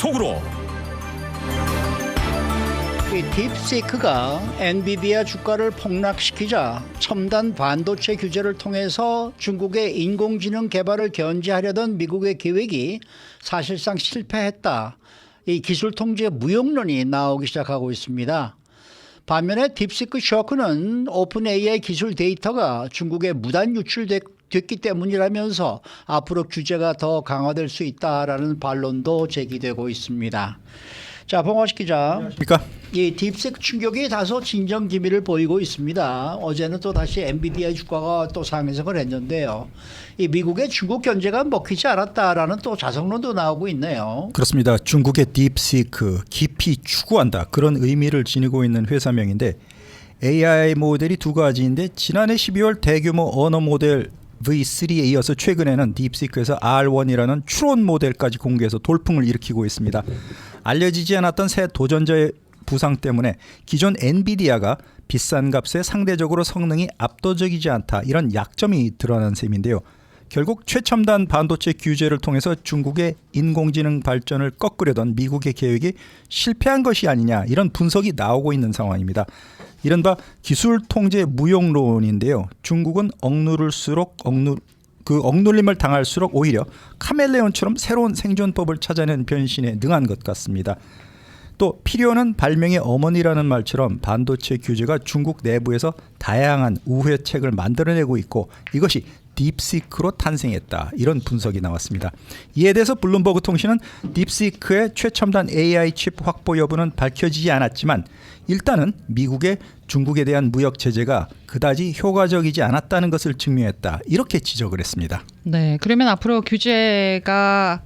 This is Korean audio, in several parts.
속으로. 이 딥시크가 엔비디아 주가를 폭락시키자 첨단 반도체 규제를 통해서 중국의 인공지능 개발을 견제하려던 미국의 계획이 사실상 실패했다. 이 기술 통제 무용론이 나오기 시작하고 있습니다. 반면에 딥시크 쇼크는 오픈 AI 기술 데이터가 중국에 무단 유출됐기 때문이라면서 앞으로 규제가 더 강화될 수 있다라는 반론도 제기되고 있습니다. 자, 봉화식 기자. 안녕하십니까? 이 딥시크 충격이 다소 진정 기미를 보이고 있습니다. 어제는 또 다시 엔비디아 주가가 또 상승을 했는데요. 이 미국의 중국 견제가 먹히지 않았다라는 또 자성론도 나오고 있네요. 그렇습니다. 중국의 딥시크 깊이 추구한다 그런 의미를 지니고 있는 회사명인데 AI 모델이 두 가지인데 지난해 12월 대규모 언어 모델 V3에 이어서 최근에는 딥시크에서 R1이라는 추론 모델까지 공개해서 돌풍을 일으키고 있습니다. 알려지지 않았던 새 도전자의 부상 때문에 기존 엔비디아가 비싼 값에 상대적으로 성능이 압도적이지 않다 이런 약점이 드러난 셈인데요. 결국 최첨단 반도체 규제를 통해서 중국의 인공지능 발전을 꺾으려던 미국의 계획이 실패한 것이 아니냐 이런 분석이 나오고 있는 상황입니다. 이른바 기술 통제 무용론인데요. 중국은 억눌림을 당할수록 오히려 카멜레온처럼 새로운 생존법을 찾아낸 변신에 능한 것 같습니다. 또 필요는 발명의 어머니라는 말처럼 반도체 규제가 중국 내부에서 다양한 우회책을 만들어내고 있고 이것이 딥시크로 탄생했다 이런 분석이 나왔습니다. 이에 대해서 블룸버그 통신은 딥시크의 최첨단 AI 칩 확보 여부는 밝혀지지 않았지만 일단은 미국의 중국에 대한 무역 제재가 그다지 효과적이지 않았다는 것을 증명했다 이렇게 지적을 했습니다. 네, 그러면 앞으로 규제가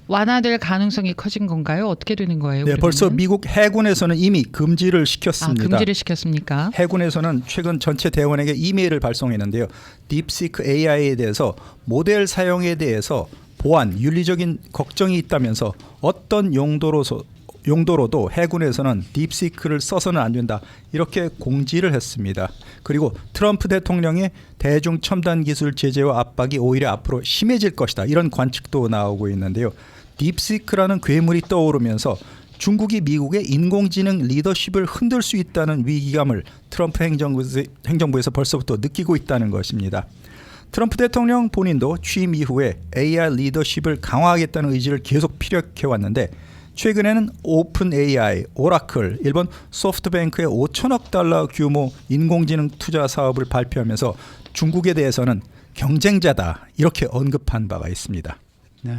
완화될 가능성이 커진 건가요? 어떻게 되는 거예요? 네, 그러면은? 벌써 미국 해군에서는 이미 금지를 시켰습니다. 금지를 시켰습니까? 해군에서는 최근 전체 대원에게 이메일을 발송했는데요. 딥시크 AI에 대해서 모델 사용에 대해서 보안, 윤리적인 걱정이 있다면서 어떤 용도로도 해군에서는 딥시크를 써서는 안 된다 이렇게 공지를 했습니다. 그리고 트럼프 대통령의 대중 첨단 기술 제재와 압박이 오히려 앞으로 심해질 것이다 이런 관측도 나오고 있는데요. 딥시크라는 괴물이 떠오르면서 중국이 미국의 인공지능 리더십을 흔들 수 있다는 위기감을 트럼프 행정부에서 벌써부터 느끼고 있다는 것입니다. 트럼프 대통령 본인도 취임 이후에 AI 리더십을 강화하겠다는 의지를 계속 피력해왔는데 최근에는 오픈 AI, 오라클, 일본 소프트뱅크의 5천억 달러 규모 인공지능 투자 사업을 발표하면서 중국에 대해서는 경쟁자다 이렇게 언급한 바가 있습니다. 네.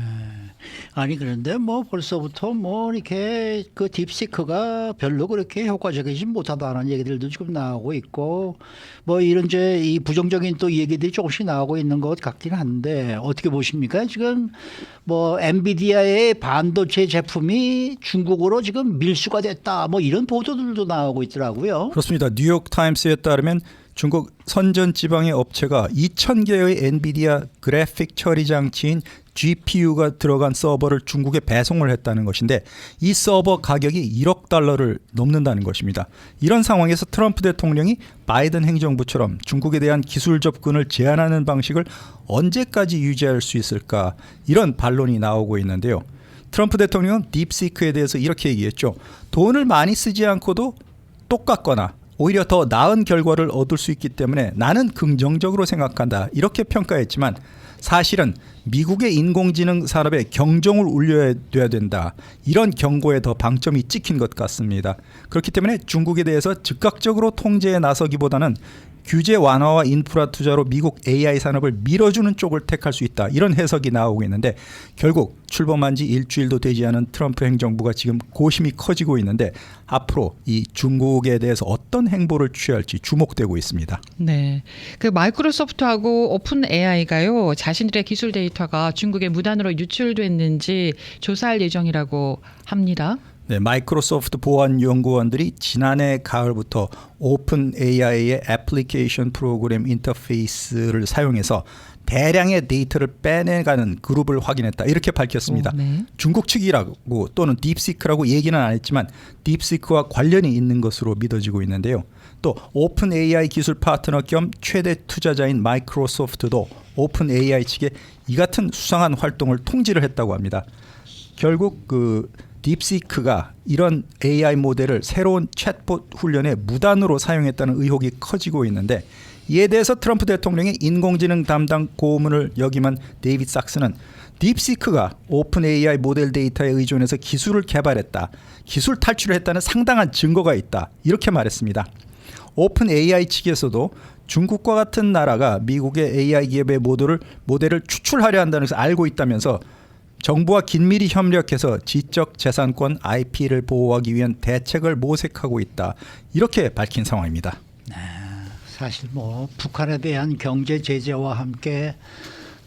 아니 그런데 뭐 벌써부터 뭐 이렇게 그 딥시크가 별로 그렇게 효과적이지 못하다는 얘기들도 지금 나오고 있고 뭐 이런 이제 이 부정적인 또 얘기들이 조금씩 나오고 있는 것 같긴 한데 어떻게 보십니까? 지금 뭐 엔비디아의 반도체 제품이 중국으로 지금 밀수가 됐다 뭐 이런 보도들도 나오고 있더라고요. 그렇습니다. 뉴욕 타임스에 따르면 중국 선전 지방의 업체가 2,000개의 엔비디아 그래픽 처리 장치인 GPU가 들어간 서버를 중국에 배송을 했다는 것인데 이 서버 가격이 1억 달러를 넘는다는 것입니다. 이런 상황에서 트럼프 대통령이 바이든 행정부처럼 중국에 대한 기술 접근을 제한하는 방식을 언제까지 유지할 수 있을까 이런 반론이 나오고 있는데요. 트럼프 대통령은 딥시크에 대해서 이렇게 얘기했죠. 돈을 많이 쓰지 않고도 똑같거나 오히려 더 나은 결과를 얻을 수 있기 때문에 나는 긍정적으로 생각한다 이렇게 평가했지만 사실은 미국의 인공지능 산업에 경종을 울려야 된다 이런 경고에 더 방점이 찍힌 것 같습니다. 그렇기 때문에 중국에 대해서 즉각적으로 통제에 나서기보다는 규제 완화와 인프라 투자로 미국 AI 산업을 밀어주는 쪽을 택할 수 있다 이런 해석이 나오고 있는데 결국 출범한 지 일주일도 되지 않은 트럼프 행정부가 지금 고심이 커지고 있는데 앞으로 이 중국에 대해서 어떤 행보를 취할지 주목되고 있습니다. 네, 그 마이크로소프트하고 오픈 AI가요 자신들의 기술 데이터가 중국에 무단으로 유출됐는지 조사할 예정이라고 합니다. 네, 마이크로소프트 보안 연구원들이 지난해 가을부터 오픈 AI의 애플리케이션 프로그램 인터페이스를 사용해서 대량의 데이터를 빼내가는 그룹을 확인했다 이렇게 밝혔습니다. 네. 중국 측이라고 또는 딥시크라고 얘기는 안 했지만 딥시크와 관련이 있는 것으로 믿어지고 있는데요. 또 오픈 AI 기술 파트너 겸 최대 투자자인 마이크로소프트도 오픈 AI 측에 이 같은 수상한 활동을 통지를 했다고 합니다. 결국 그 딥시크가 이런 AI 모델을 새로운 챗봇 훈련에 무단으로 사용했다는 의혹이 커지고 있는데 이에 대해서 트럼프 대통령의 인공지능 담당 고문을 역임한 데이빗 sak스는 딥시크가 오픈 AI 모델 데이터에 의존해서 기술을 개발했다. 기술 탈출을 했다는 상당한 증거가 있다. 이렇게 말했습니다. 오픈 AI 측에서도 중국과 같은 나라가 미국의 AI 기업의 모델을 추출하려 한다는 것을 알고 있다면서 정부와 긴밀히 협력해서 지적 재산권 IP를 보호하기 위한 대책을 모색하고 있다. 이렇게 밝힌 상황입니다. 사실 뭐 북한에 대한 경제 제재와 함께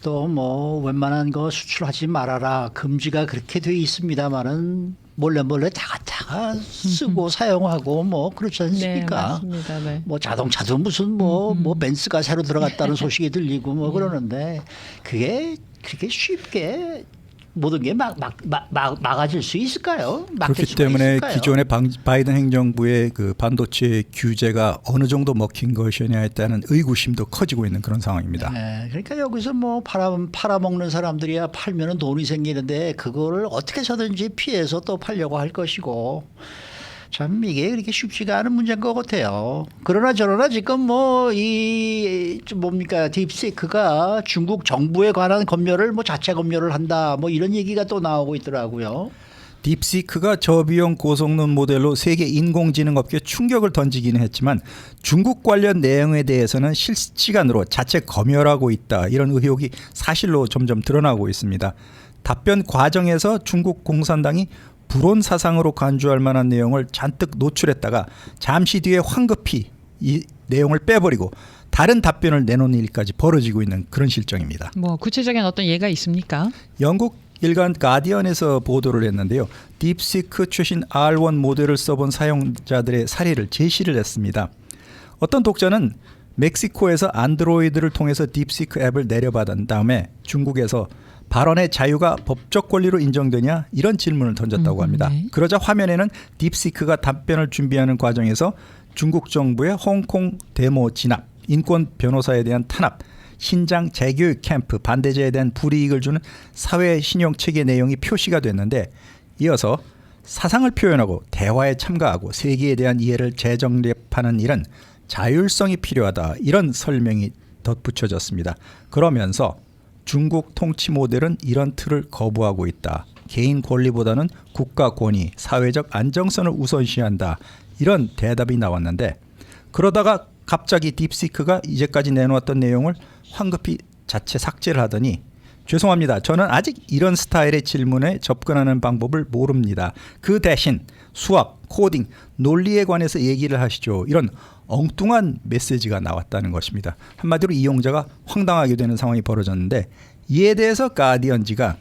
또 뭐 웬만한 거 수출하지 말아라 금지가 그렇게 돼 있습니다만은 몰래 다가 쓰고 사용하고 뭐 그렇지 않습니까? 네, 맞습니다. 네. 뭐 자동차도 무슨 뭐 벤츠가 새로 들어갔다는 소식이 들리고 뭐 그러는데 그게 그렇게 쉽게 모든 게 막아질 수 있을까요? 그렇기 때문에 기존의 바이든 행정부의 그 반도체 규제가 어느 정도 먹힌 것이냐에 따른 의구심도 커지고 있는 그런 상황입니다. 네, 그러니까 여기서 뭐 팔아먹는 사람들이야 팔면은 돈이 생기는데 그거를 어떻게 해서든지 피해서 또 팔려고 할 것이고 참 이게 그렇게 쉽지가 않은 문제인 것 같아요. 그러나 저러나 지금 뭐 이 뭡니까 딥시크가 중국 정부에 관한 검열을 뭐 자체 검열을 한다 뭐 이런 얘기가 또 나오고 있더라고요. 딥시크가 저비용 고성능 모델로 세계 인공지능 업계에 충격을 던지기는 했지만 중국 관련 내용에 대해서는 실시간으로 자체 검열하고 있다. 이런 의혹이 사실로 점점 드러나고 있습니다. 답변 과정에서 중국 공산당이 불온 사상으로 간주할 만한 내용을 잔뜩 노출했다가 잠시 뒤에 황급히 이 내용을 빼버리고 다른 답변을 내놓는 일까지 벌어지고 있는 그런 실정입니다. 뭐 구체적인 어떤 예가 있습니까? 영국 일간 가디언에서 보도를 했는데요. 딥시크 최신 R1 모델을 써본 사용자들의 사례를 제시를 했습니다. 어떤 독자는 멕시코에서 안드로이드를 통해서 딥시크 앱을 내려받은 다음에 중국에서 발언의 자유가 법적 권리로 인정되냐 이런 질문을 던졌다고 합니다. 네. 그러자 화면에는 딥시크가 답변을 준비하는 과정에서 중국 정부의 홍콩 데모 진압, 인권 변호사에 대한 탄압, 신장 재교육 캠프, 반대자에 대한 불이익을 주는 사회 신용 체계 내용이 표시가 됐는데 이어서 사상을 표현하고 대화에 참가하고 세계에 대한 이해를 재정립하는 일은 자율성이 필요하다. 이런 설명이 덧붙여졌습니다. 그러면서 중국 통치 모델은 이런 틀을 거부하고 있다. 개인 권리보다는 국가 권위, 사회적 안정성을 우선시한다. 이런 대답이 나왔는데 그러다가 갑자기 딥시크가 이제까지 내놓았던 내용을 황급히 자체 삭제를 하더니 죄송합니다. 저는 아직 이런 스타일의 질문에 접근하는 방법을 모릅니다. 그 대신 수학, 코딩, 논리에 관해서 얘기를 하시죠. 이런 엉뚱한 메시지가 나왔다는 것입니다. 한마디로 이용자가 황당하게 되는 상황이 벌어졌는데 이에 대해서 가디언지가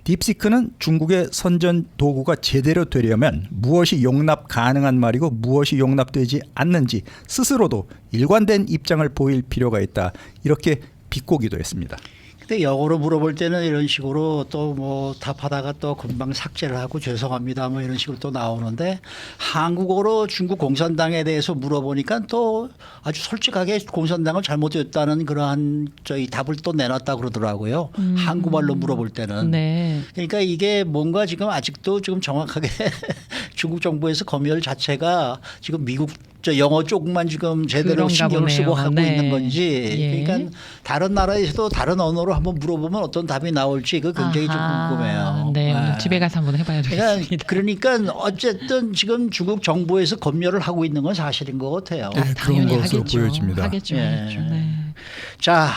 딥시크는 중국의 선전 도구가 제대로 되려면 무엇이 용납 가능한 말이고 무엇이 용납되지 않는지 스스로도 일관된 입장을 보일 필요가 있다. 이렇게 비꼬기도 했습니다. 근데 영어로 물어볼 때는 이런 식으로 또 뭐 답하다가 또 금방 삭제를 하고 죄송합니다 뭐 이런 식으로 또 나오는데 한국어로 중국 공산당에 대해서 물어보니까 또 아주 솔직하게 공산당을 잘못했다는 그러한 저희 답을 또 내놨다 그러더라고요. 한국말로 물어볼 때는. 네. 그러니까 이게 뭔가 지금 아직도 지금 정확하게 중국 정부에서 검열 자체가 지금 미국 저 영어 쪽만 지금 제대로 그런가 신경을 쓰고 보네요. 하고 네. 있는 건지 예. 그러니까 다른 나라에서도 다른 언어로 한번 물어보면 어떤 답이 나올지 그 굉장히 좀 궁금해요. 네, 오늘 집에 가서 한번 해봐야 되겠습니다. 그러니까 어쨌든 지금 중국 정부에서 검열을 하고 있는 건 사실인 것 같아요. 네, 당연히 그런 것으로 하겠죠. 보여집니다. 하겠죠. 예. 하겠죠. 네. 자,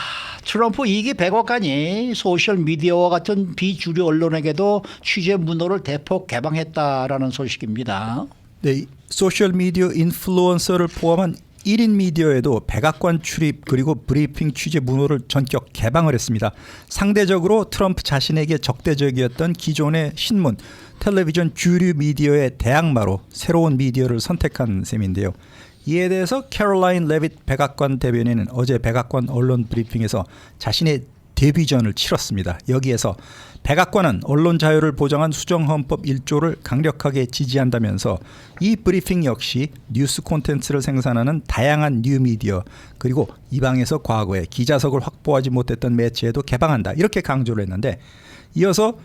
트럼프 2기 백악관이 소셜 미디어와 같은 비주류 언론에게도 취재 문호를 대폭 개방했다라는 소식입니다. 네, 소셜 미디어 인플루언서를 포함한 1인 미디어에도 백악관 출입 그리고 브리핑 취재 문호를 전격 개방을 했습니다. 상대적으로 트럼프 자신에게 적대적이었던 기존의 신문, 텔레비전 주류 미디어의 대항마로 새로운 미디어를 선택한 셈인데요. 이에 대해서 캐롤라인 레빗 백악관 대변인은 어제 백악관 언론 브리핑에서 자신의 데뷔전을 치렀습니다. 여기에서 백악관은 언론 자유를 보장한 수정헌법 1조를 강력하게 지지한다면서 이 브리핑 역시 뉴스 콘텐츠를 생산하는 다양한 뉴미디어 그리고 이방에서 과거에 기자석을 확보하지 못했던 매체에도 개방한다. 이렇게 강조를 했는데 이어서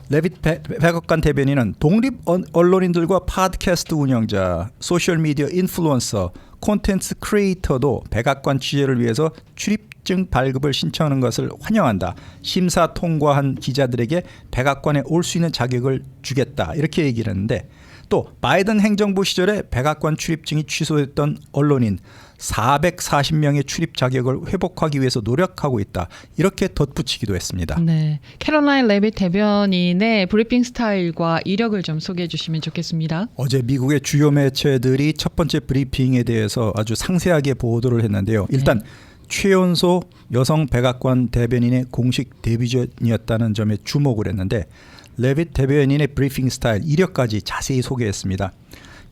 레빗 백악관 대변인은 독립 언론인들과 팟캐스트 운영자, 소셜미디어 인플루언서, 콘텐츠 크리에이터도 백악관 취재를 위해서 출입증 발급을 신청하는 것을 환영한다. 심사 통과한 기자들에게 백악관에 올 수 있는 자격을 주겠다. 이렇게 얘기를 했는데 또 바이든 행정부 시절에 백악관 출입증이 취소됐던 언론인 440명의 출입 자격을 회복하기 위해서 노력하고 있다. 이렇게 덧붙이기도 했습니다. 네, 캐롤라인 레빗 대변인의 브리핑 스타일과 이력을 좀 소개해 주시면 좋겠습니다. 어제 미국의 주요 매체들이 첫 번째 브리핑에 대해서 아주 상세하게 보도를 했는데요. 일단 최연소 여성 백악관 대변인의 공식 데뷔전이었다는 점에 주목을 했는데 레빗 대변인의 브리핑 스타일, 이력까지 자세히 소개했습니다.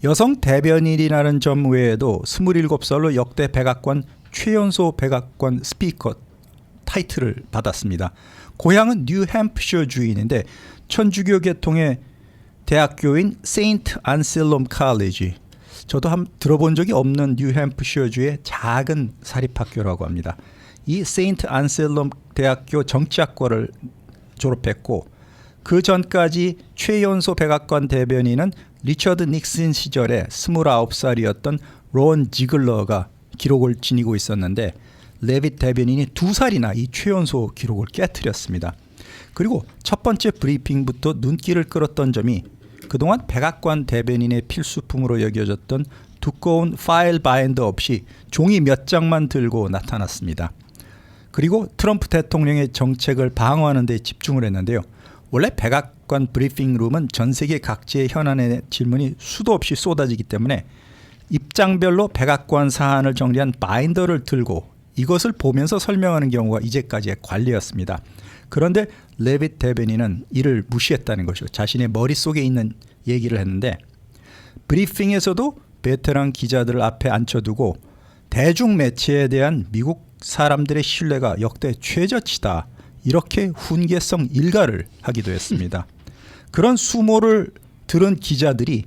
여성 대변인이라는 점 외에도 27살로 역대 백악관 최연소 백악관 스피커 타이틀을 받았습니다. 고향은 뉴햄프셔 주인인데 천주교 계통의 대학교인 세인트 안셀롬 칼리지, 저도 들어본 적이 없는 뉴햄프셔주의 작은 사립학교라고 합니다. 이 세인트 안셀롬 대학교 정치학과를 졸업했고 그 전까지 최연소 백악관 대변인은 리처드 닉슨 시절에 29살이었던 론 지글러가 기록을 지니고 있었는데 레빗 대변인이 2살이나 이 최연소 기록을 깨트렸습니다. 그리고 첫 번째 브리핑부터 눈길을 끌었던 점이 그동안 백악관 대변인의 필수품으로 여겨졌던 두꺼운 파일 바인더 없이 종이 몇 장만 들고 나타났습니다. 그리고 트럼프 대통령의 정책을 방어하는 데 집중을 했는데요. 원래 백악관 브리핑룸은 전 세계 각지의 현안의 질문이 수도 없이 쏟아지기 때문에 입장별로 백악관 사안을 정리한 바인더를 들고 이것을 보면서 설명하는 경우가 이제까지의 관례였습니다. 그런데 레빗 대변인은 이를 무시했다는 것이죠. 자신의 머릿속에 있는 얘기를 했는데 브리핑에서도 베테랑 기자들을 앞에 앉혀두고 대중매체에 대한 미국 사람들의 신뢰가 역대 최저치다, 이렇게 훈계성 일가를 하기도 했습니다. 그런 수모를 들은 기자들이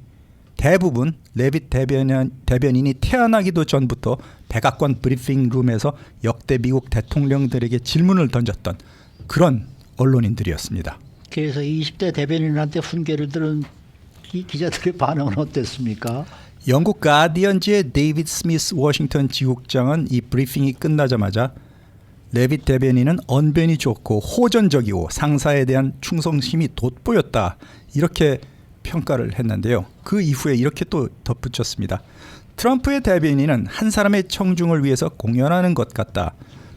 대부분 레빗 대변인이 태어나기도 전부터 백악관 브리핑룸에서 역대 미국 대통령들에게 질문을 던졌던 그런 언론인들이었습니다. 그래서 20대 대변인한테 훈계를 들은 기자들의 반응은 어땠습니까? 영국 가디언지의 데이비드 스미스 워싱턴 지국장은 이 브리핑이 끝나자마자 레빗 대변인은 언변이 좋고 호전적이고 상사에 대한 충성심이 돋보였다, 이렇게 평가를 했는데요. 그 이후에 이렇게 또 덧붙였습니다. 트럼프의 대변인은 한 사람의 청중을 위해서 공연하는 것 같다.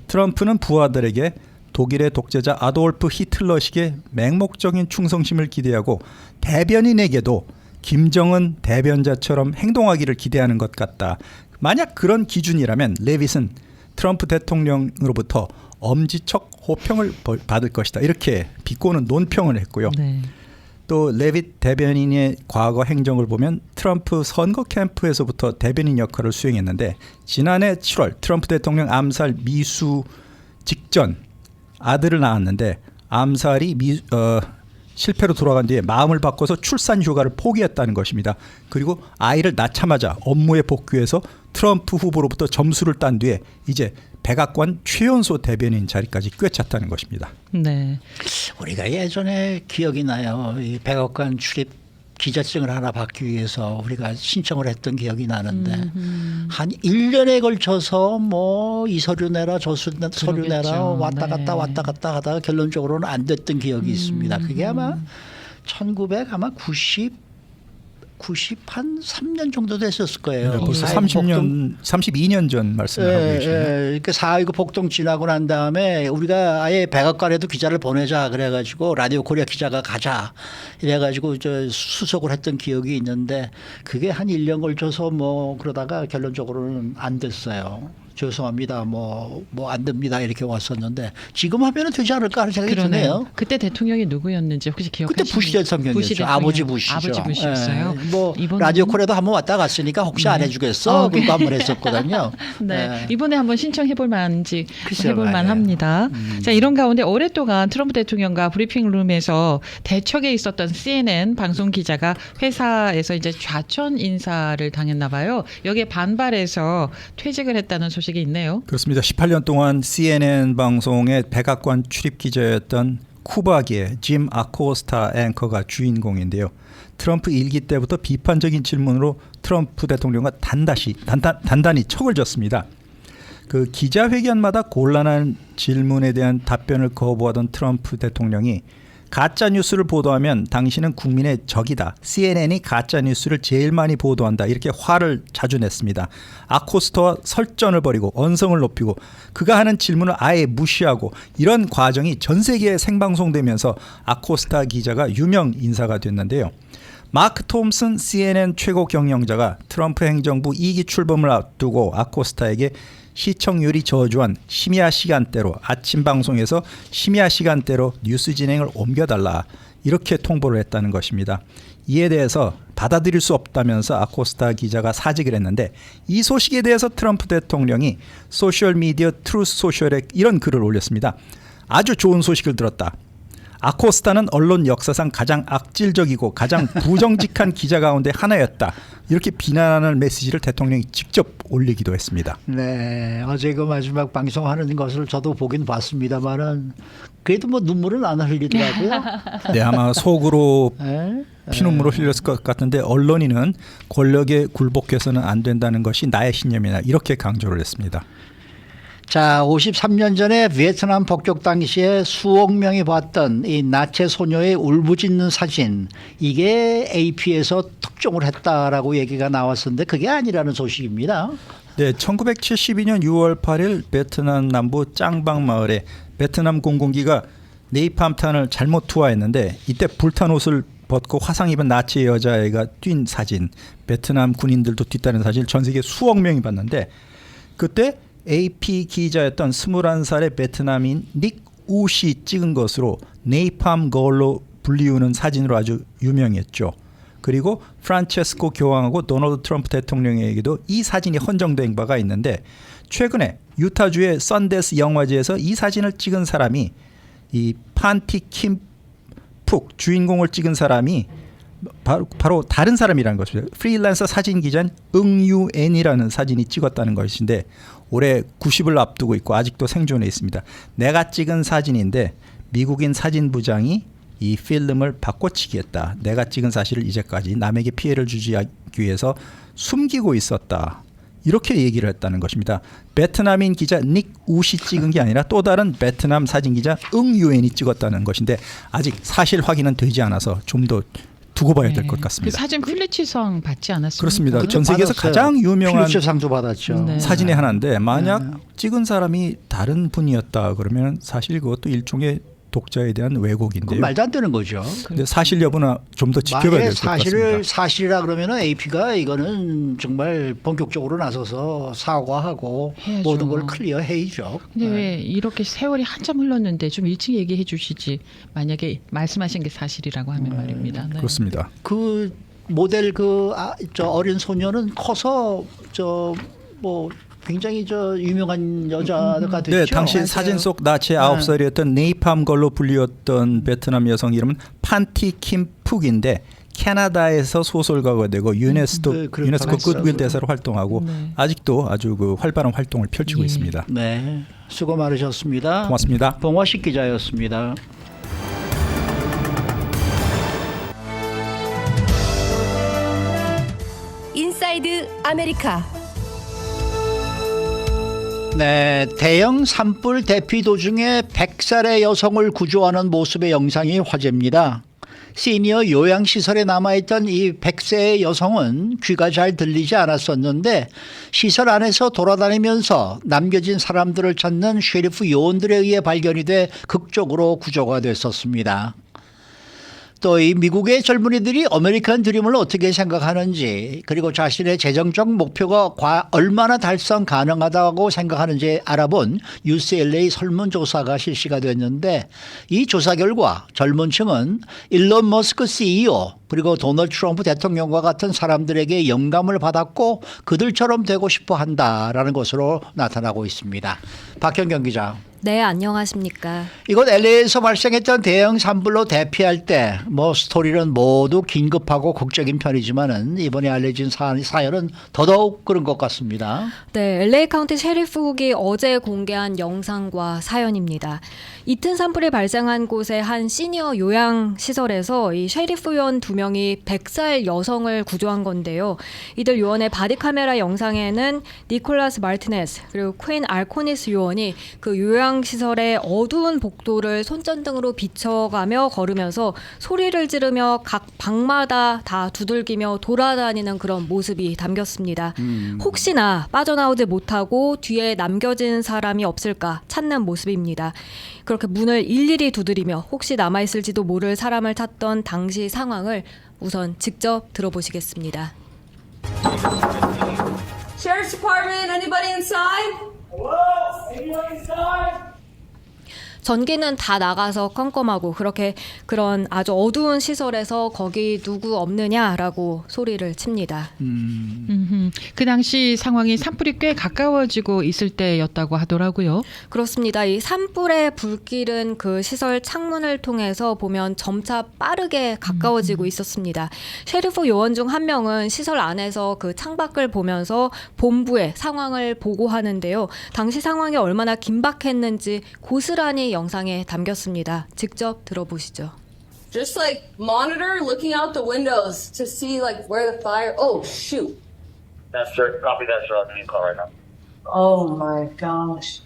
트럼프는 부하들에게 독일의 독재자 아돌프 히틀러식의 맹목적인 충성심을 기대하고 대변인에게도 김정은 대변자처럼 행동하기를 기대하는 것 같다. 만약 그런 기준이라면 레빗은 트럼프 대통령으로부터 엄지척 호평을 받을 것이다, 이렇게 비꼬는 논평을 했고요. 네. 또 레빗 대변인의 과거 행정을 보면 트럼프 선거 캠프에서부터 대변인 역할을 수행했는데 지난해 7월 트럼프 대통령 암살 미수 직전 아들을 낳았는데 암살이 실패로 돌아간 뒤에 마음을 바꿔서 출산 휴가를 포기했다는 것입니다. 그리고 아이를 낳자마자 업무에 복귀해서 트럼프 후보로부터 점수를 딴 뒤에 이제 백악관 최연소 대변인 자리까지 꿰찼다는 것입니다. 네. 우리가 예전에 기억이 나요. 이 백악관 출입 기자증을 하나 받기 위해서 우리가 신청을 했던 기억이 나는데 한 1년에 걸쳐서 뭐 이 서류 내라 저 서류 내라 그러겠죠. 왔다 네. 갔다 하다가 결론적으로는 안 됐던 기억이 있습니다. 그게 아마 90한 3년 정도 됐었을 거예요. 네, 벌써 32년 전 말씀을 하고 계시네요. 그러니까 4.19 폭동 지나고 난 다음에 우리가 아예 백악관에도 기자를 보내자 그래가지고 라디오 코리아 기자가 가자 이래가지고 수석을 했던 기억이 있는데 그게 한 1년 걸쳐서 뭐 그러다가 결론적으로는 안 됐어요. 죄송합니다. 뭐 안 됩니다. 이렇게 왔었는데 지금 하면은 되지 않을까 하는 생각이 드네요. 그때 대통령이 누구였는지 혹시 기억하시나요? 그때 부시 대통령이었죠. 아버지 부시죠. 아버지 부시였어요. 뭐 이번에는- 라디오 코리아도 한번 왔다 갔으니까 혹시 안 해주겠어? 네. 그거 한번 했었거든요. 네. 이번에 한번 신청해볼 만한지 글쎄요, 해볼 말이에요. 만합니다. 자, 이런 가운데 오랫동안 트럼프 대통령과 브리핑룸에서 대척에 있었던 CNN 방송 기자가 회사에서 이제 좌천 인사를 당했나 봐요. 여기에 반발해서 퇴직을 했다는 소식이 있네요. 그렇습니다. 18년 동안 CNN 방송의 백악관 출입 기자였던 쿠바계 짐 아코스타 앵커가 주인공인데요. 트럼프 일기 때부터 비판적인 질문으로 트럼프 대통령과 단단히 척을 졌습니다. 그 기자회견마다 곤란한 질문에 대한 답변을 거부하던 트럼프 대통령이 가짜 뉴스를 보도하면 당신은 국민의 적이다. CNN이 가짜 뉴스를 제일 많이 보도한다. 이렇게 화를 자주 냈습니다. 아코스타와 설전을 벌이고 언성을 높이고 그가 하는 질문을 아예 무시하고 이런 과정이 전 세계에 생방송되면서 아코스타 기자가 유명 인사가 됐는데요. 마크 톰슨 CNN 최고 경영자가 트럼프 행정부 2기 출범을 앞두고 아코스타에게 시청률이 저조한 심야 시간대로 아침 방송에서 심야 시간대로 뉴스 진행을 옮겨달라 이렇게 통보를 했다는 것입니다. 이에 대해서 받아들일 수 없다면서 아코스타 기자가 사직을 했는데 이 소식에 대해서 트럼프 대통령이 소셜미디어 트루스 소셜에 이런 글을 올렸습니다. 아주 좋은 소식을 들었다. 아코스타는 언론 역사상 가장 악질적이고 가장 부정직한 기자 가운데 하나였다. 이렇게 비난하는 메시지를 대통령이 직접 올리기도 했습니다. 네, 어제 그 마지막 방송하는 것을 저도 보긴 봤습니다만은 그래도 뭐 눈물은 안 흘리더라고요. 네, 아마 속으로 네? 피눈물을 흘렸을 것 같은데 언론인은 권력에 굴복해서는 안 된다는 것이 나의 신념이다. 이렇게 강조를 했습니다. 자, 53년 전에 베트남 폭격 당시에 수억 명이 봤던 이 나체 소녀의 울부짖는 사진, 이게 AP에서 특종을 했다라고 얘기가 나왔었는데 그게 아니라는 소식입니다. 네, 1972년 6월 8일 베트남 남부 짱방 마을에 베트남 공군기가 네이팜탄을 잘못 투하했는데 이때 불탄 옷을 벗고 화상 입은 나치 여자애가 뛴 사진, 베트남 군인들도 뒤따른 사진을 전 세계 수억 명이 봤는데 그때 AP 기자였던 21살의 베트남인 닉 우시 찍은 것으로 네이팜 걸로 불리우는 사진으로 아주 유명했죠. 그리고 프란체스코 교황하고 도널드 트럼프 대통령에게도 이 사진이 헌정된 바가 있는데 최근에 유타주의 썬데스 영화제에서 이 사진을 찍은 사람이 이 판티 킴 푹 주인공을 찍은 사람이 바로 다른 사람이라는 것이죠. 프리랜서 사진 기자인 응유엔이라는 사진이 찍었다는 것인데 올해 90을 앞두고 있고 아직도 생존해 있습니다. 내가 찍은 사진인데 미국인 사진부장이 이 필름을 바꿔치기했다. 내가 찍은 사실을 이제까지 남에게 피해를 주지 않기 위해서 숨기고 있었다. 이렇게 얘기를 했다는 것입니다. 베트남인 기자 닉 우시 찍은 게 아니라 또 다른 베트남 사진 기자 응유엔이 찍었다는 것인데 아직 사실 확인은 되지 않아서 좀 더 두고 봐야 될 것 같습니다. 그 사진 필리치상 받지 않았습니까? 그렇습니다. 전 세계에서 가장 유명한 필리츠상도 받았죠. 네. 사진의 하나인데 만약 찍은 사람이 다른 분이었다 그러면 사실 그것도 일종의 독자에 대한 왜곡인데요. 그건 말도 안 되는 거죠. 근데 사실 여부는 좀 더 지켜봐야 될 것 같습니다. 사실이라 그러면은 AP가 이거는 정말 본격적으로 나서서 사과하고 해야죠. 모든 걸 클리어해야죠. 근데 왜 이렇게 세월이 한참 흘렀는데 좀 일찍 얘기해 주시지. 만약에 말씀하신 게 사실이라고 하면 말입니다. 네. 그렇습니다. 그 모델 저 어린 소녀는 커서 저 뭐 굉장히 저 유명한 여자가 됐죠. 네, 당시 사진 속 나치 9살이었던 네이팜 걸로 불리웠던 베트남 여성 이름은 판티 킴 푹인데 캐나다에서 소설가가 되고 유네스코 굿윌 대사로 활동하고 네. 아직도 아주 그 활발한 활동을 펼치고 있습니다. 네, 수고 많으셨습니다. 고맙습니다. 봉화식 기자였습니다. 인사이드 아메리카. 네, 대형 산불 대피 도중에 100살의 여성을 구조하는 모습의 영상이 화제입니다. 시니어 요양시설에 남아있던 이 100세의 여성은 귀가 잘 들리지 않았었는데 시설 안에서 돌아다니면서 남겨진 사람들을 찾는 셰리프 요원들에 의해 발견이 돼 극적으로 구조가 됐었습니다. 또 이 미국의 젊은이들이 아메리칸 드림을 어떻게 생각하는지 그리고 자신의 재정적 목표가 얼마나 달성 가능하다고 생각하는지 알아본 UCLA 설문조사가 실시가 됐는데 이 조사 결과 젊은 층은 일론 머스크 CEO 그리고 도널드 트럼프 대통령과 같은 사람들에게 영감을 받았고 그들처럼 되고 싶어 한다라는 것으로 나타나고 있습니다. 박현경 기자. 네, 안녕하십니까. 이곳 LA에서 발생했던 대형 산불로 대피할 때 뭐 스토리는 모두 긴급하고 극적인 편이지만은 이번에 알려진 사연은 더더욱 그런 것 같습니다. 네, LA 카운티 셰리프국이 어제 공개한 영상과 사연입니다. 이튼 산불이 발생한 곳의 한 시니어 요양시설에서 이 셰리프 요원 2명이 100살 여성을 구조한 건데요. 이들 요원의 바디카메라 영상에는 니콜라스 마르티네스 그리고 퀸 알코니스 요원이 그 요양시설의 어두운 복도를 손전등으로 비춰가며 걸으면서 소리를 지르며 각 방마다 다 두들기며 돌아다니는 그런 모습이 담겼습니다. 혹시나 빠져나오지 못하고 뒤에 남겨진 사람이 없을까 찾는 모습입니다. 그렇게 문을 일일이 두드리며 혹시 남아있을지도 모를 사람을 찾던 당시 상황을 우선 직접 들어보시겠습니다. Sheriff's Department, anybody inside? 전기는 다 나가서 컴컴하고 그렇게 그런 아주 어두운 시설에서 거기 누구 없느냐라고 소리를 칩니다. 그 당시 상황이 산불이 꽤 가까워지고 있을 때였다고 하더라고요. 그렇습니다. 이 산불의 불길은 그 시설 창문을 통해서 보면 점차 빠르게 가까워지고 있었습니다. 셰리프 요원 중 한 명은 시설 안에서 그 창밖을 보면서 본부에 상황을 보고하는데요. 당시 상황이 얼마나 긴박했는지 고스란히 영상에 담겼습니다. 직접 들어보시죠. Just like monitor looking out the windows to see like where the fire. Oh shoot. That's sir. Copy that, sir. I'll give you a call right now. Oh my gosh.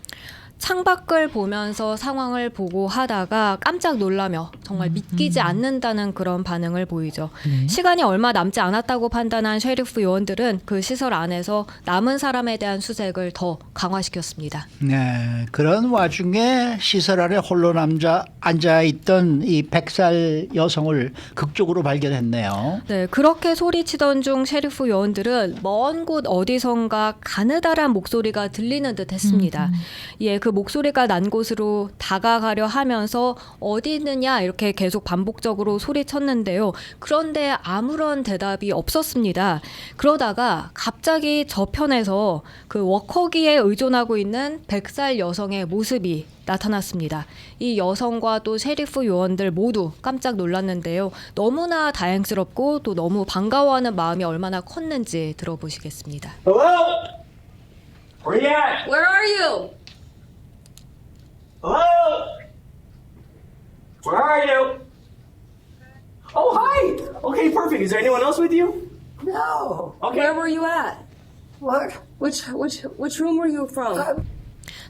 창밖을 보면서 상황을 보고 하다가 깜짝 놀라며 정말 믿기지 않는다는 그런 반응을 보이죠. 시간이 얼마 남지 않았다고 판단한 셰리프 요원들은 그 시설 안에서 남은 사람에 대한 수색을 더 강화시켰습니다. 네, 그런 와중에 시설 안에 홀로 앉아있던 이 100살 여성을 극적으로 발견했네요. 네, 그렇게 소리치던 중 셰리프 요원들은 먼 곳 어디선가 가느다란 목소리가 들리는 듯 했습니다. 예, 그 목소리가 난 곳으로 다가가려 하면서 어디 있느냐 이렇게 계속 반복적으로 소리쳤는데요. 그런데 아무런 대답이 없었습니다. 그러다가 갑자기 저편에서 그 워커기에 의존하고 있는 100살 여성의 모습이 나타났습니다. 이 여성과 또 셰리프 요원들 모두 깜짝 놀랐는데요. 너무나 다행스럽고 또 너무 반가워하는 마음이 얼마나 컸는지 들어보시겠습니다. Hello? Where you at? Where are you? Hello? Where are you? Oh, hi. Okay, perfect. Is there anyone else with you? No. Okay. Where were you at? What? Which room were you from?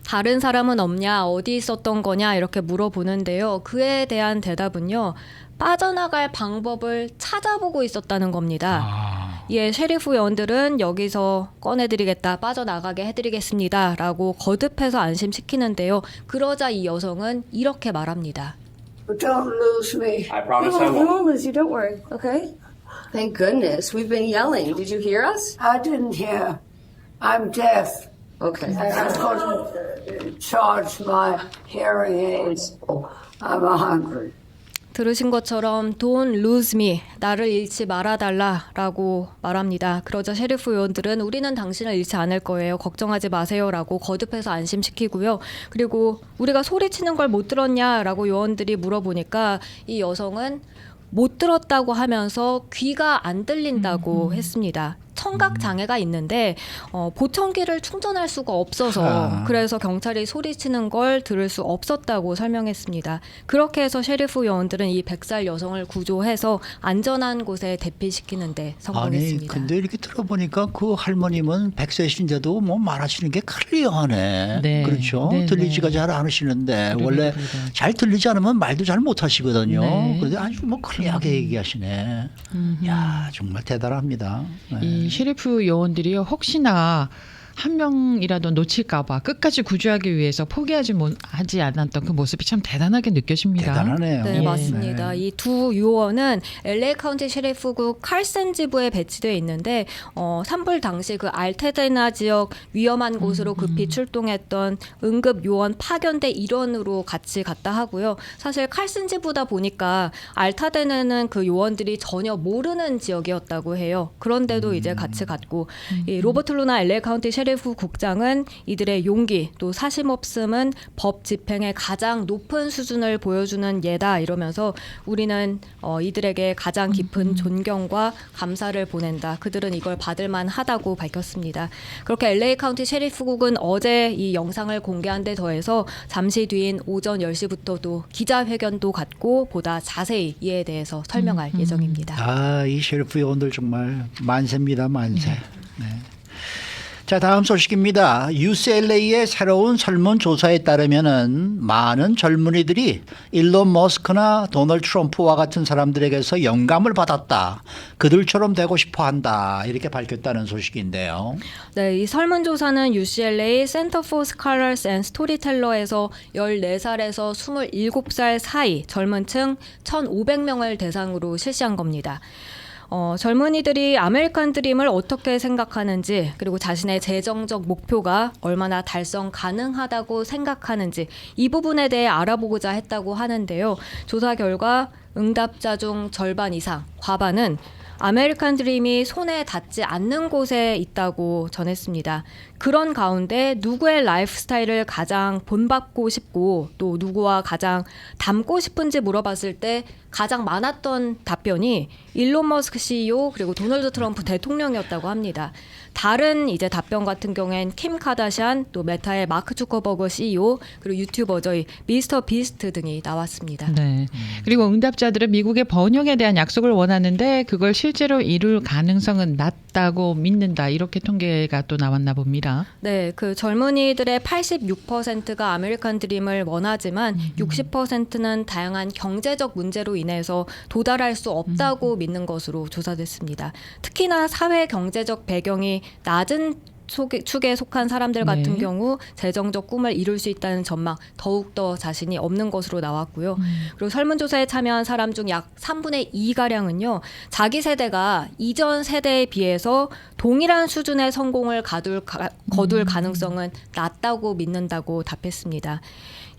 다른 사람은 없냐, 어디 있었던 거냐 이렇게 물어보는데요. 그에 대한 대답은요. 빠져나갈 방법을 찾아보고 있었다는 겁니다. 예, 셰리프 요원들은 여기서 꺼내드리겠다, 빠져나가게 해드리겠습니다 라고 거듭해서 안심시키는데요. 그러자 이 여성은 이렇게 말합니다. But don't lose me. I promise I We won't. won't lose you. Don't worry. Okay. Thank goodness. We've been yelling. Did you hear us? I didn't hear. I'm deaf. Okay. I couldn't charge my hearing aids. I'm 100. 들으신 것처럼 Don't lose me, 나를 잃지 말아달라라고 말합니다. 그러자 셰리프 요원들은 우리는 당신을 잃지 않을 거예요. 걱정하지 마세요라고 거듭해서 안심시키고요. 그리고 우리가 소리치는 걸 못 들었냐라고 요원들이 물어보니까 이 여성은 못 들었다고 하면서 귀가 안 들린다고 했습니다. 청각 장애가 있는데 보청기를 충전할 수가 없어서 그래서 경찰이 소리치는 걸 들을 수 없었다고 설명했습니다. 그렇게 해서 셰리프 요원들은 이 100살 여성을 구조해서 안전한 곳에 대피시키는데 성공했습니다. 아니 근데 이렇게 들어보니까 그 할머님은 100세신데도 뭐 말하시는 게 클리어하네. 네. 그렇죠. 네, 들리지가 네. 잘 않으시는데 원래 잘 들리지 않으면 말도 잘 못하시거든요. 네. 그런데 아주 뭐 클리어하게 얘기하시네. 야 정말 대단합니다. 네. 이 셰리프 요원들이요, 혹시나 한 명이라도 놓칠까봐 끝까지 구조하기 위해서 포기하지 않았던 그 모습이 참 대단하게 느껴집니다. 대단하네요. 네, 예. 맞습니다. 이 두 요원은 LA 카운티 셰리프국 칼슨 지부에 배치되어 있는데 산불 당시 그 알타데나 지역 위험한 곳으로 급히 출동했던 응급 요원 파견대 일원으로 같이 갔다 하고요. 사실 칼슨 지부다 보니까 알타데나는 그 요원들이 전혀 모르는 지역이었다고 해요. 그런데도 이제 같이 갔고 이 로버트 루나 LA 카운티 셰리프 셰리프 국장은 이들의 용기 또 사심 없음은 법 집행의 가장 높은 수준을 보여주는 예다 이러면서 우리는 이들에게 가장 깊은 존경과 감사를 보낸다. 그들은 이걸 받을 만하다고 밝혔습니다. 그렇게 LA 카운티 셰리프국은 어제 이 영상을 공개한 데 더해서 잠시 뒤인 오전 10시부터도 기자회견도 갖고 보다 자세히 이에 대해서 설명할 예정입니다. 아, 이 셰리프 요원들 정말 만세입니다, 만세. 네. 자, 다음 소식입니다. UCLA의 새로운 설문조사에 따르면은 많은 젊은이들이 일론 머스크나 도널드 트럼프와 같은 사람들에게서 영감을 받았다. 그들처럼 되고 싶어 한다. 이렇게 밝혔다는 소식인데요. 네, 이 설문조사는 UCLA Center for Scholars and Storyteller에서 14살에서 27살 사이 젊은 층 1,500명을 대상으로 실시한 겁니다. 젊은이들이 아메리칸 드림을 어떻게 생각하는지 그리고 자신의 재정적 목표가 얼마나 달성 가능하다고 생각하는지 이 부분에 대해 알아보고자 했다고 하는데요. 조사 결과 응답자 중 절반 이상, 과반은 아메리칸 드림이 손에 닿지 않는 곳에 있다고 전했습니다. 그런 가운데 누구의 라이프 스타일을 가장 본받고 싶고 또 누구와 가장 닮고 싶은지 물어봤을 때 가장 많았던 답변이 일론 머스크 CEO 그리고 도널드 트럼프 대통령이었다고 합니다. 다른 이제 답변 같은 경우엔 킴 카다시안 또 메타의 마크 주커버그 CEO 그리고 유튜버저의 미스터 비스트 등이 나왔습니다. 네. 그리고 응답자들은 미국의 번영에 대한 약속을 원하는데 그걸 실제로 이룰 가능성은 낮다고 믿는다. 이렇게 통계가 또 나왔나 봅니다. 네, 그 젊은이들의 86%가 아메리칸 드림을 원하지만 60%는 다양한 경제적 문제로 인해서 도달할 수 없다고 믿는 것으로 조사됐습니다. 특히나 사회 경제적 배경이 낮은 축에 속한 사람들 같은 경우 재정적 꿈을 이룰 수 있다는 전망 더욱더 자신이 없는 것으로 나왔고요. 그리고 설문조사에 참여한 사람 중 약 3분의 2가량은요. 자기 세대가 이전 세대에 비해서 동일한 수준의 성공을 거둘 가능성은 낮다고 믿는다고 답했습니다.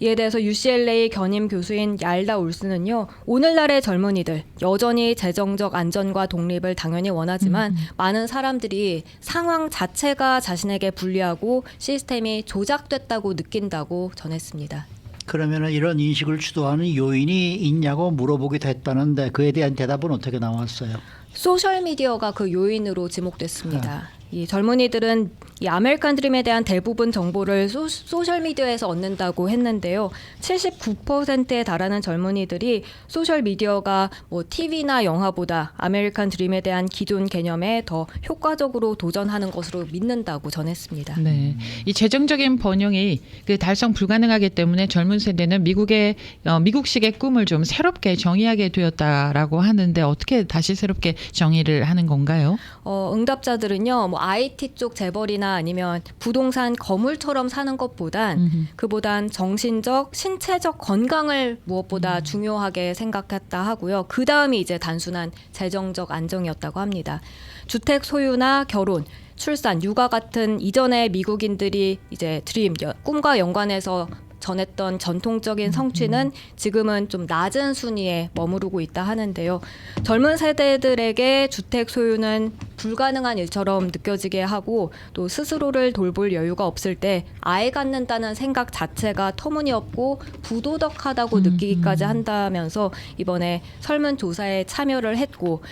이에 대해서 UCLA 견임 교수인 얄다 울스는요. 오늘날의 젊은이들 여전히 재정적 안전과 독립을 당연히 원하지만 많은 사람들이 상황 자체가 자신에게 불리하고 시스템이 조작됐다고 느낀다고 전했습니다. 그러면 이런 인식을 주도하는 요인이 있냐고 물어보기도 했다는데 그에 대한 대답은 어떻게 나왔어요? 소셜미디어가 그 요인으로 지목됐습니다. 이 젊은이들은 이 아메리칸 드림에 대한 대부분 정보를 소셜미디어에서 얻는다고 했는데요. 79%에 달하는 젊은이들이 소셜미디어가 뭐 TV나 영화보다 아메리칸 드림에 대한 기존 개념에 더 효과적으로 도전하는 것으로 믿는다고 전했습니다. 네, 이 재정적인 번영이 그 달성 불가능하기 때문에 젊은 세대는 미국식의 꿈을 좀 새롭게 정의하게 되었다라고 하는데 어떻게 다시 새롭게 정의를 하는 건가요? 응답자들은요, 뭐 IT 쪽 재벌이나 아니면 부동산 거물처럼 사는 것보단 그보단 정신적, 신체적 건강을 무엇보다 중요하게 생각했다 하고요. 그 다음이 이제 단순한 재정적 안정이었다고 합니다. 주택 소유나 결혼, 출산, 육아 같은 이전의 미국인들이 이제 드림, 꿈과 연관해서 전했던 전통적인 성취는 지금은 좀 낮은 순위에 머무르고 있다 하는데요. 젊은 세대들에게 주택 소유는 불가능한 일처럼 느껴지게 하고 또 스스로를 돌볼 여유가 없을 때 아이 갖는다는 생각 자체가 터무니없고 부도덕하다고 느끼기까지 한다면서 이번에 설문조사에 참여를 했고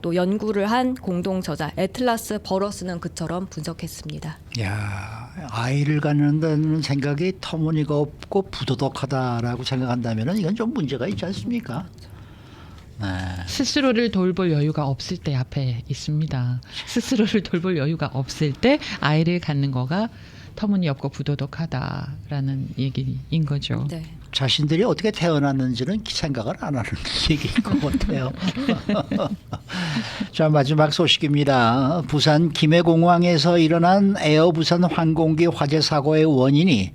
또 연구를 한 공동저자 애틀라스 버러스는 그처럼 분석했습니다. 야, 아이를 갖는다는 생각이 터무니가 없고 부도덕하다라고 생각한다면 이건 좀 문제가 있지 않습니까? 네. 스스로를 돌볼 여유가 없을 때 앞에 있습니다. 스스로를 돌볼 여유가 없을 때 아이를 갖는 거가 터무니없고 부도덕하다라는 얘기인 거죠. 네. 자신들이 어떻게 태어났는지는 생각을 안 하는 얘기인 것 같아요. 자, 마지막 소식입니다. 부산 김해공항에서 일어난 에어 부산 항공기 화재 사고의 원인이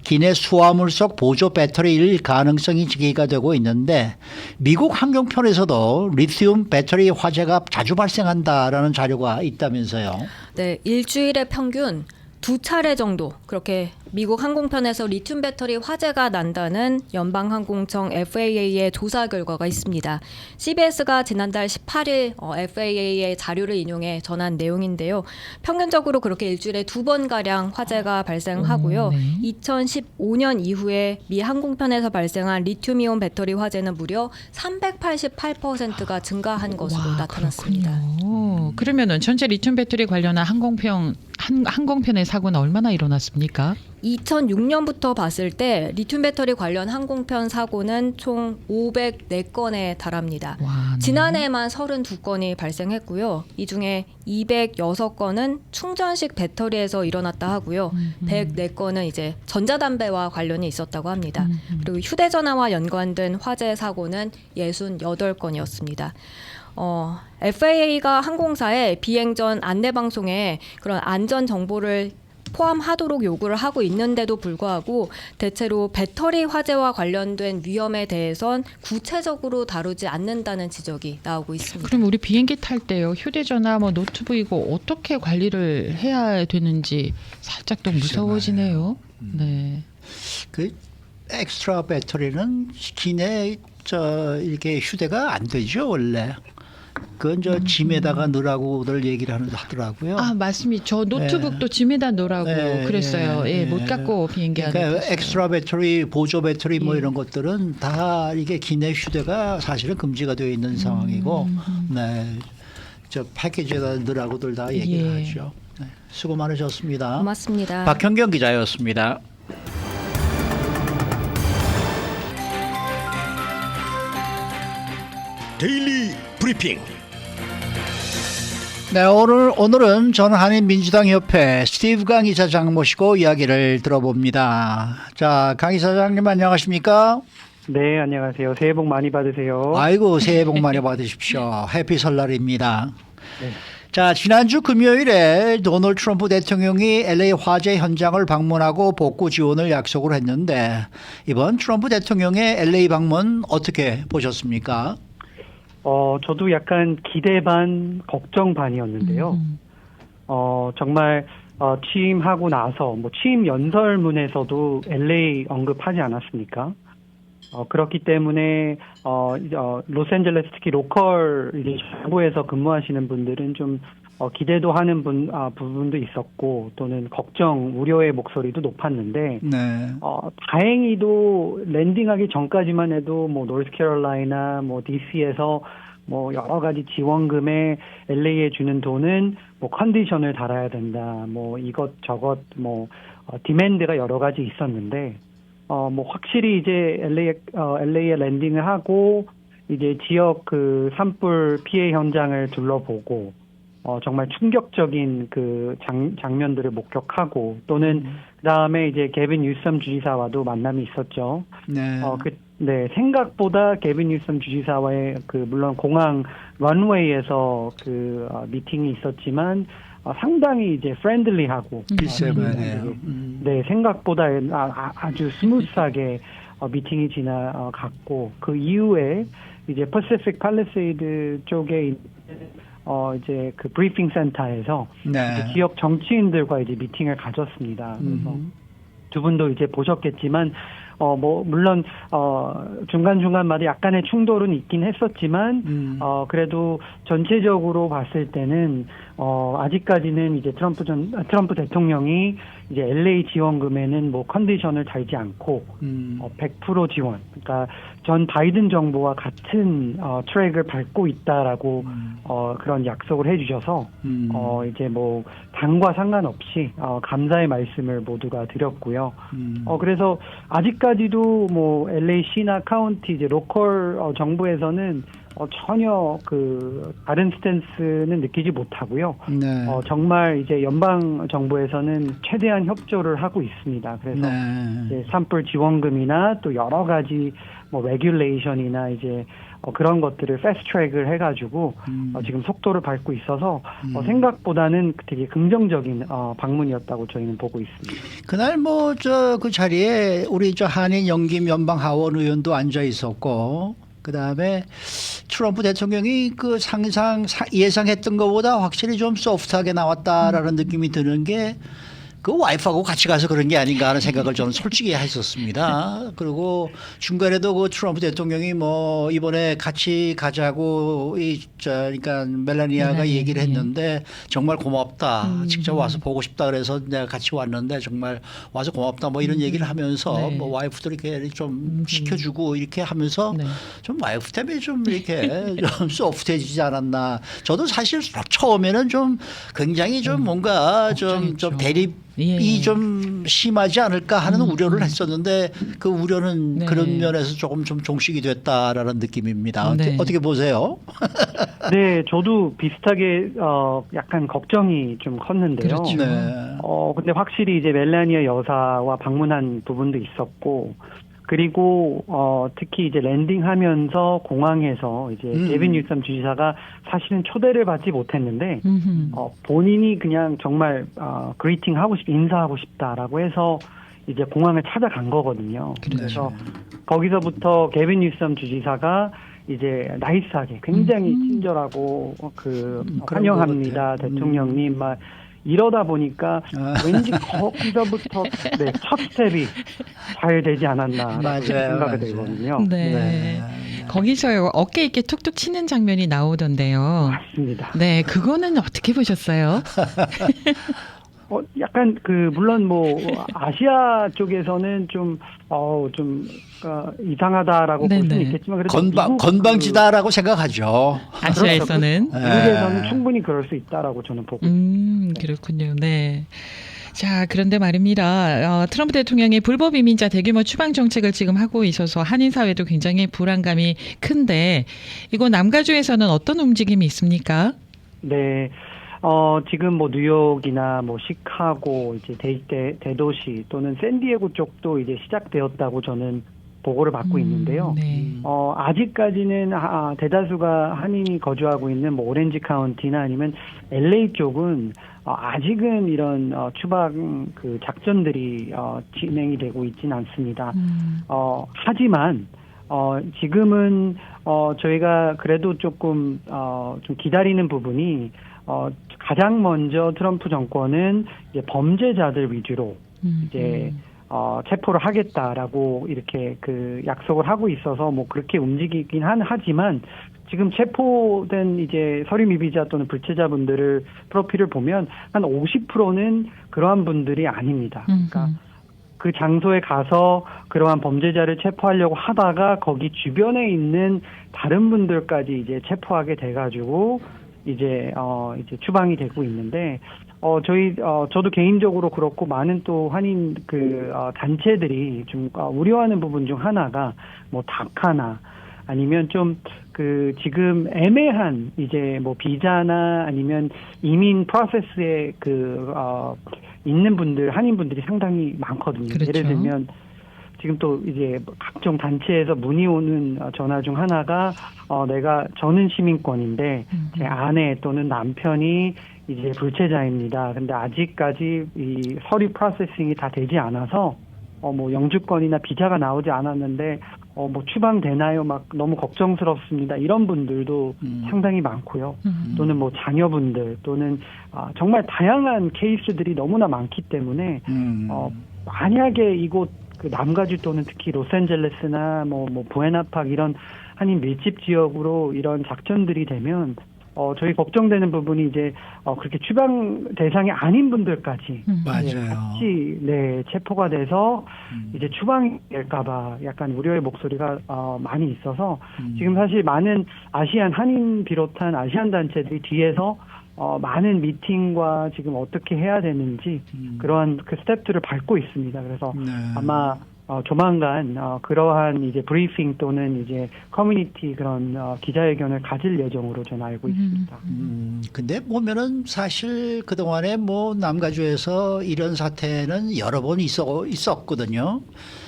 기내 수화물 속 보조 배터리일 가능성이 제기가 되고 있는데 미국 항공편에서도 리튬 배터리 화재가 자주 발생한다라는 자료가 있다면서요. 네, 일주일에 평균 2차례 정도 그렇게 미국 항공편에서 리튬 배터리 화재가 난다는 연방항공청 FAA의 조사 결과가 있습니다. CBS가 지난달 18일 FAA의 자료를 인용해 전한 내용인데요. 평균적으로 그렇게 일주일에 2번가량 화재가 발생하고요. 2015년 이후에 미 항공편에서 발생한 리튬이온 배터리 화재는 무려 388%가 증가한 것으로 나타났습니다. 그러면은 전체 리튬 배터리 관련한 항공편의 사고는 얼마나 일어났습니까? 2006년부터 봤을 때 리튬 배터리 관련 항공편 사고는 총 504건에 달합니다. 와, 네. 지난해에만 32건이 발생했고요. 이 중에 206건은 충전식 배터리에서 일어났다 하고요. 104건은 이제 전자담배와 관련이 있었다고 합니다. 그리고 휴대전화와 연관된 화재 사고는 68건이었습니다. FAA가 항공사에 비행 전 안내 방송에 그런 안전 정보를 포함하도록 요구를 하고 있는데도 불구하고 대체로 배터리 화재와 관련된 위험에 대해선 구체적으로 다루지 않는다는 지적이 나오고 있습니다. 그럼 우리 비행기 탈 때요, 휴대전화, 노트북 이거 어떻게 관리를 해야 되는지 살짝 또 무서워지네요. 네. 그 엑스트라 배터리는 기내 이렇게 휴대가 안 되죠 원래. 그건 짐에다가 넣으라고들 얘기를 하더라고요. 아, 맞습니다. 저 노트북도 짐에다 넣으라고 그랬어요. 못 갖고 비행기 안에. 그러니까 엑스트라 배터리, 보조 배터리 이런 것들은 다 이게 기내 휴대가 사실은 금지가 되어 있는 상황이고, 네, 저 패키지에다 넣으라고들 다 얘기를 하죠. 네, 수고 많으셨습니다. 고맙습니다. 박현경 기자였습니다. 데일리 브리핑. 네, 오늘은 전 한인민주당협회 스티브 강 이사장 모시고 이야기를 들어봅니다. 자, 강 이사장님 안녕하십니까? 네, 안녕하세요. 새해 복 많이 받으세요. 아이고, 새해 복 많이 받으십시오. 해피 설날입니다. 네. 자, 지난주 금요일에 도널드 트럼프 대통령이 LA 화재 현장을 방문하고 복구 지원을 약속을 했는데 이번 트럼프 대통령의 LA 방문 어떻게 보셨습니까? 저도 약간 기대 반, 걱정 반이었는데요. 정말 취임하고 나서 취임 연설문에서도 LA 언급하지 않았습니까? 그렇기 때문에 로스앤젤레스 특히 로컬 정부에서 근무하시는 분들은 좀 기대도 하는 부분도 있었고 또는 걱정, 우려의 목소리도 높았는데 네. 다행히도 랜딩하기 전까지만 해도 노스캐롤라이나 DC에서 여러 가지 지원금에 LA에 주는 돈은 컨디션을 달아야 된다. 이것저것 디맨드가 여러 가지 있었는데 확실히 이제 LA에 랜딩을 하고 이제 지역 그 산불 피해 현장을 둘러보고 정말 충격적인 그 장면들을 목격하고 또는 그다음에 이제 개빈 뉴섬 주지사와도 만남이 있었죠. 네. 네, 생각보다 개빈 뉴섬 주지사와의 물론 공항 런웨이에서 미팅이 있었지만 상당히 이제 프렌들리하고 글쎄 말이에요. 네, 생각보다 아주 스무스하게 미팅이 지나갔고 그 이후에 이제 퍼시픽 팔리세이드 쪽에 이제 그 브리핑 센터에서 네. 이제 지역 정치인들과 이제 미팅을 가졌습니다. 그래서 두 분도 이제 보셨겠지만 물론 중간중간마다 약간의 충돌은 있긴 했었지만 그래도 전체적으로 봤을 때는 아직까지는 이제 트럼프 대통령이 이제 LA 지원금에는 컨디션을 달지 않고 100% 지원, 그러니까 전 바이든 정부와 같은 트랙을 밟고 있다라고 그런 약속을 해주셔서 이제 당과 상관없이 감사의 말씀을 모두가 드렸고요. 그래서 아직까지도 LA시나 카운티 이제 로컬 정부에서는 전혀 다른 스탠스는 느끼지 못하고요. 네. 정말 이제 연방 정부에서는 최대한 협조를 하고 있습니다. 그래서 네. 이제 산불 지원금이나 또 여러 가지 레귤레이션이나 이제 그런 것들을 패스트 트랙을 해가지고 지금 속도를 밟고 있어서 생각보다는 되게 긍정적인 방문이었다고 저희는 보고 있습니다. 그날 그 자리에 우리 한인 영김 연방 하원 의원도 앉아 있었고, 그 다음에 트럼프 대통령이 예상했던 것보다 확실히 좀 소프트하게 나왔다라는 느낌이 드는 게 그 와이프하고 같이 가서 그런 게 아닌가 하는 생각을 저는 솔직히 했었습니다. 그리고 중간에도 그 트럼프 대통령이 뭐 이번에 같이 가자고 그러니까 멜라니아가 얘기를 했는데 정말 고맙다. 직접 와서 보고 싶다 그래서 내가 같이 왔는데 정말 와서 고맙다. 뭐 이런 얘기를 하면서 네. 뭐 와이프도 이렇게 좀 시켜주고 이렇게 하면서 네. 좀 와이프 때문에 좀 이렇게 좀 소프트해지지 않았나. 저도 사실 처음에는 좀 굉장히 좀 뭔가 좀 대립이 예. 좀 심하지 않을까 하는 우려를 했었는데 그 우려는 네. 그런 면에서 조금 좀 종식이 됐다라는 느낌입니다. 네. 어떻게 보세요? 네, 저도 비슷하게 약간 걱정이 좀 컸는데요. 그렇죠. 네. 근데 확실히 이제 멜라니아 여사와 방문한 부분도 있었고, 그리고 특히 이제 랜딩하면서 공항에서 이제 게빈 뉴섬 주지사가 사실은 초대를 받지 못했는데 본인이 그냥 정말 그리팅 하고 인사하고 싶다라고 해서 이제 공항을 찾아간 거거든요. 그래서 거기서부터 게빈 뉴섬 주지사가 이제 나이스하게 굉장히 친절하고 환영합니다 대통령님 막 이러다 보니까 왠지 거기서부터 네, 첫 스텝이 잘 되지 않았나 생각이 들거든요. 네. 거기서 어깨 있게 툭툭 치는 장면이 나오던데요. 맞습니다. 네, 그거는 어떻게 보셨어요? 약간 물론 뭐 아시아 쪽에서는 좀 이상하다라고 볼 수는 있겠지만 그래도 건방지다라고 생각하죠. 아시아에서는 미국에서는 충분히 그럴 수 있다라고 저는 보고 있습니다. 그렇군요. 네. 자, 그런데 말입니다. 트럼프 대통령이 불법 이민자 대규모 추방 정책을 지금 하고 있어서 한인 사회도 굉장히 불안감이 큰데 이거 남가주에서는 어떤 움직임이 있습니까? 네. 지금 뭐 뉴욕이나 뭐 시카고 이제 대도시 또는 샌디에고 쪽도 이제 시작되었다고 저는 보고를 받고 있는데요. 네. 아직까지는 대다수가 한인이 거주하고 있는 뭐 오렌지 카운티나 아니면 LA 쪽은 아직은 이런 추방 작전들이 진행이 되고 있지는 않습니다. 하지만 지금은 저희가 그래도 조금 좀 기다리는 부분이 가장 먼저 트럼프 정권은 이제 범죄자들 위주로 이제 체포를 하겠다라고 이렇게 약속을 하고 있어서 뭐 그렇게 움직이긴 하지만 지금 체포된 이제 서류 미비자 또는 불체자분들을 프로필을 보면 한 50%는 그러한 분들이 아닙니다. 그러니까 그 장소에 가서 그러한 범죄자를 체포하려고 하다가 거기 주변에 있는 다른 분들까지 이제 체포하게 돼가지고 이제 추방이 되고 있는데 저도 개인적으로 그렇고 많은 또 한인 단체들이 좀 우려하는 부분 중 하나가 뭐 다카나 아니면 좀 지금 애매한 이제 뭐 비자나 아니면 이민 프로세스에 있는 분들 한인 분들이 상당히 많거든요. 그렇죠. 예를 들면 지금 또 이제 각종 단체에서 문의 오는 전화 중 하나가 저는 시민권인데 제 아내 또는 남편이 이제 불체자입니다. 근데 아직까지 이 서류 프로세싱이 다 되지 않아서 뭐 영주권이나 비자가 나오지 않았는데 뭐 추방되나요? 막 너무 걱정스럽습니다. 이런 분들도 상당히 많고요. 또는 뭐 자녀분들 또는 정말 다양한 케이스들이 너무나 많기 때문에 만약에 이곳 남가주 또는 특히 로스앤젤레스나 뭐 부에나팍 이런 한인 밀집 지역으로 이런 작전들이 되면 저희 걱정되는 부분이 이제 그렇게 추방 대상이 아닌 분들까지 맞아요. 같이 체포가 돼서 이제 추방이 될까봐 약간 우려의 목소리가 많이 있어서 지금 사실 많은 아시안 한인 비롯한 아시안 단체들이 뒤에서 많은 미팅과 지금 어떻게 해야 되는지 그러한 스텝들을 밟고 있습니다. 그래서 아마 조만간 그러한 이제 브리핑 또는 이제 커뮤니티 그런 기자회견을 가질 예정으로 저는 알고 있습니다. 근데 보면은 사실 그동안에 뭐 남가주에서 이런 사태는 여러 번 있었거든요.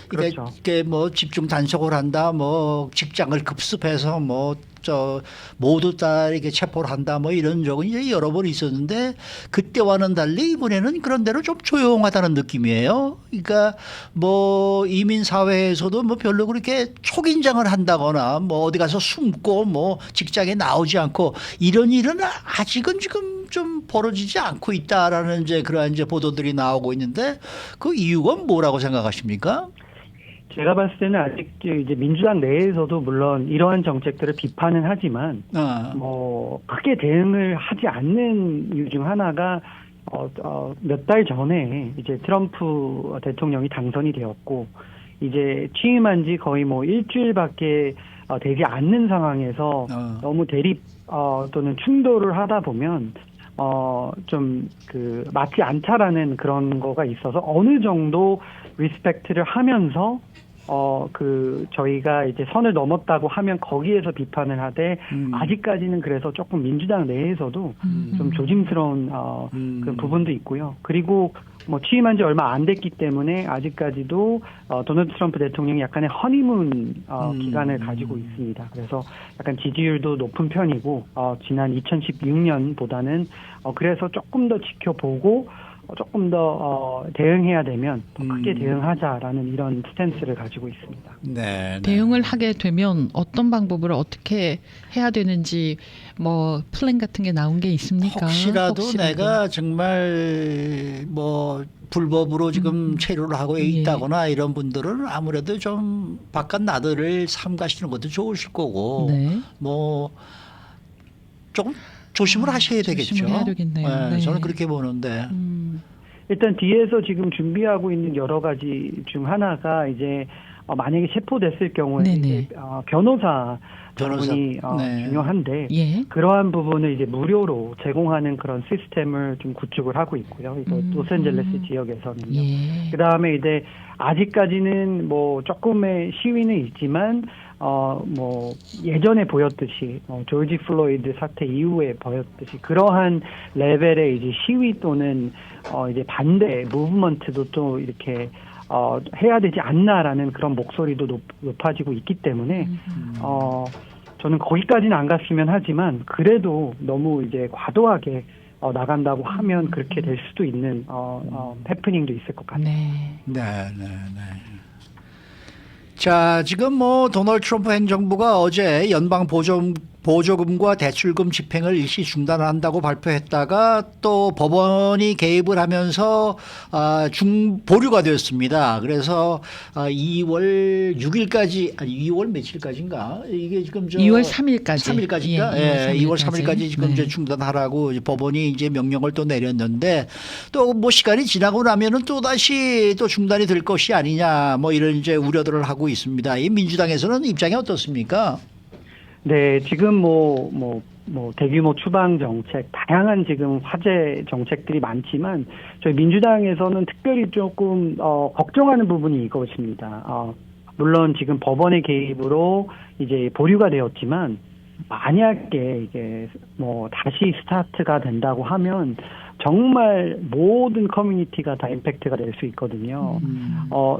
그러니까 그렇죠. 이게 뭐 집중 단속을 한다, 뭐 직장을 급습해서 뭐 저 모두 다 이렇게 체포를 한다, 뭐 이런 적은 이제 여러 번 있었는데 그때와는 달리 이번에는 그런 대로 좀 조용하다는 느낌이에요. 그러니까 뭐 이민 사회에서도 뭐 별로 그렇게 초긴장을 한다거나 뭐 어디 가서 숨고 뭐 직장에 나오지 않고 이런 일은 아직은 지금 좀 벌어지지 않고 있다라는 이제 그러한 이제 보도들이 나오고 있는데 그 이유가 뭐라고 생각하십니까? 제가 봤을 때는 아직 이제 민주당 내에서도 물론 이러한 정책들을 비판은 하지만 뭐 크게 대응을 하지 않는 이유 중 하나가 몇 달 전에 이제 트럼프 대통령이 당선이 되었고 이제 취임한 지 거의 뭐 일주일밖에 되지 않는 상황에서 너무 대립 또는 충돌을 하다 보면 좀 그 맞지 않다라는 그런 거가 있어서 어느 정도 리스펙트를 하면서 저희가 이제 선을 넘었다고 하면 거기에서 비판을 하되 아직까지는 그래서 조금 민주당 내에서도 좀 조심스러운 그 부분도 있고요. 그리고 뭐 취임한 지 얼마 안 됐기 때문에 아직까지도 도널드 트럼프 대통령이 약간의 허니문 기간을 가지고 있습니다. 그래서 약간 지지율도 높은 편이고 지난 2016년보다는 그래서 조금 더 지켜보고 조금 더 대응해야 되면 더 크게 대응하자라는 이런 스탠스를 가지고 있습니다. 네. 대응을 하게 되면 어떤 방법으로 어떻게 해야 되는지 뭐 플랜 같은 게 나온 게 있습니까? 혹시라도 내가 정말 뭐 불법으로 지금 체류를 하고 있다거나 이런 분들은 아무래도 좀 바깥 나들을 삼가시는 것도 좋으실 거고 네. 뭐 조금 조심을 하셔야 되겠죠. 조심을 해야 되겠네요. 네, 네. 저는 그렇게 보는데. 일단 뒤에서 지금 준비하고 있는 여러 가지 중 하나가 이제 만약에 체포됐을 경우에 이제 변호사 부분이 네. 중요한데 예. 그러한 부분을 이제 무료로 제공하는 그런 시스템을 좀 구축을 하고 있고요. 이거 로스앤젤레스 지역에서는요. 예. 그 다음에 이제 아직까지는 뭐 조금의 시위는 있지만 뭐 예전에 보였듯이 조지 플로이드 사태 이후에 보였듯이 그러한 레벨의 이제 시위 또는 이제 반대 무브먼트도 또 이렇게 해야 되지 않나라는 그런 목소리도 높아지고 있기 때문에 저는 거기까지는 안 갔으면 하지만 그래도 너무 이제 과도하게 나간다고 하면 그렇게 될 수도 있는 해프닝도 있을 것 같아요. 네. 자, 지금 뭐 도널드 트럼프 행정부가 어제 연방 보조금과 대출금 집행을 일시 중단한다고 발표했다가 또 법원이 개입을 하면서 보류가 되었습니다. 그래서 2월 6일까지 아니 2월 며칠까지인가 이게 지금 2월 3일까지. 3일까지인가? 예, 2월 3일까지 지금 이제 중단하라고 법원이 이제 명령을 또 내렸는데 또 뭐 시간이 지나고 나면은 또 다시 또 중단이 될 것이 아니냐 뭐 이런 이제 우려들을 하고 있습니다. 이 민주당에서는 입장이 어떻습니까? 네, 지금 뭐 대규모 추방 정책, 다양한 지금 화제 정책들이 많지만 저희 민주당에서는 특별히 조금 걱정하는 부분이 이것입니다. 물론 지금 법원의 개입으로 이제 보류가 되었지만 만약에 이게 뭐 다시 스타트가 된다고 하면 정말 모든 커뮤니티가 다 임팩트가 될 수 있거든요.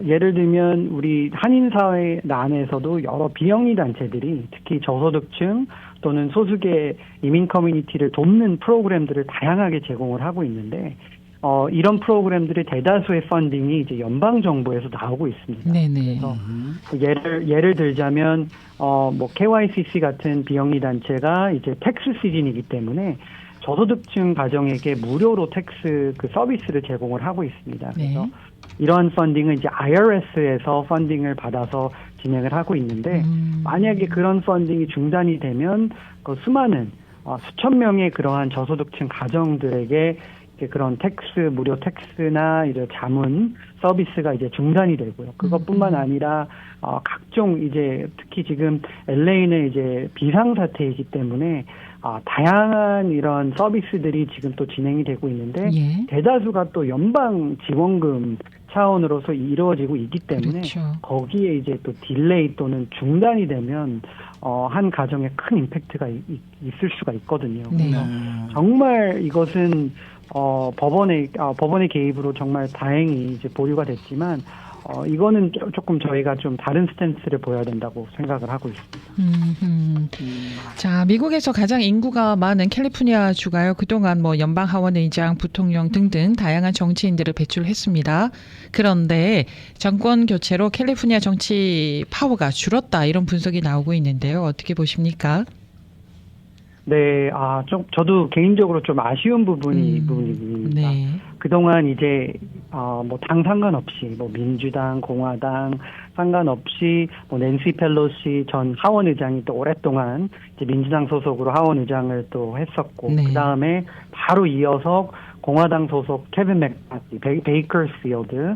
예를 들면 우리 한인사회 안에서도 여러 비영리 단체들이 특히 저소득층 또는 소수계 이민 커뮤니티를 돕는 프로그램들을 다양하게 제공을 하고 있는데 이런 프로그램들의 대다수의 펀딩이 이제 연방 정부에서 나오고 있습니다. 네네. 그래서 예를 들자면 뭐 KYCC 같은 비영리 단체가 이제 텍스 시즌이기 때문에 저소득층 가정에게 무료로 텍스 그 서비스를 제공을 하고 있습니다. 그래서 이러한 펀딩은 이제 IRS에서 펀딩을 받아서 진행을 하고 있는데 만약에 그런 펀딩이 중단이 되면 그 수많은 수천 명의 그러한 저소득층 가정들에게 그런 무료 텍스나 이제 자문 서비스가 이제 중단이 되고요. 그것뿐만 아니라 각종 이제 특히 지금 LA는 이제 비상사태이기 때문에 다양한 이런 서비스들이 지금 또 진행이 되고 있는데 대다수가 또 연방 지원금 차원으로서 이루어지고 있기 때문에 거기에 이제 또 딜레이 또는 중단이 되면 한 가정에 큰 임팩트가 있을 수가 있거든요. 그래서 정말 이것은 법원의 개입으로 정말 다행히 이제 보류가 됐지만 이거는 조금 저희가 좀 다른 스탠스를 보여야 된다고 생각을 하고 있습니다. 자, 미국에서 가장 인구가 많은 캘리포니아 주가요. 그동안 뭐 연방 하원 의장, 부통령 등등 다양한 정치인들을 배출했습니다. 그런데 정권 교체로 캘리포니아 정치 파워가 줄었다 이런 분석이 나오고 있는데요. 어떻게 보십니까? 네, 저도 개인적으로 좀 아쉬운 부분입니다. 네. 그동안 이제, 뭐, 당 상관없이, 뭐, 민주당, 공화당 상관없이, 뭐, 낸시 펠로시 전 하원 의장이 또 오랫동안 이제 민주당 소속으로 하원 의장을 또 했었고, 네. 그 다음에 바로 이어서 공화당 소속 케빈 맥카티, 베이커스필드,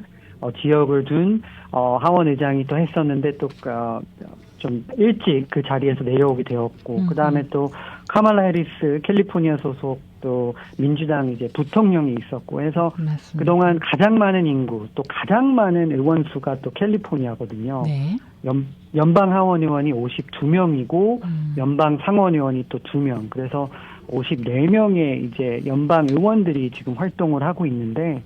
지역을 둔, 하원 의장이 또 했었는데 또, 좀 일찍 그 자리에서 내려오게 되었고, 그 다음에 또 카말라 해리스 캘리포니아 소속 또 민주당 이제 부통령이 있었고 해서 맞습니다. 그동안 가장 많은 인구 또 가장 많은 의원 수가 또 캘리포니아거든요. 네. 연방 하원 의원이 52명이고 연방 상원 의원이 또 2명. 그래서 54명의 이제 연방 의원들이 지금 활동을 하고 있는데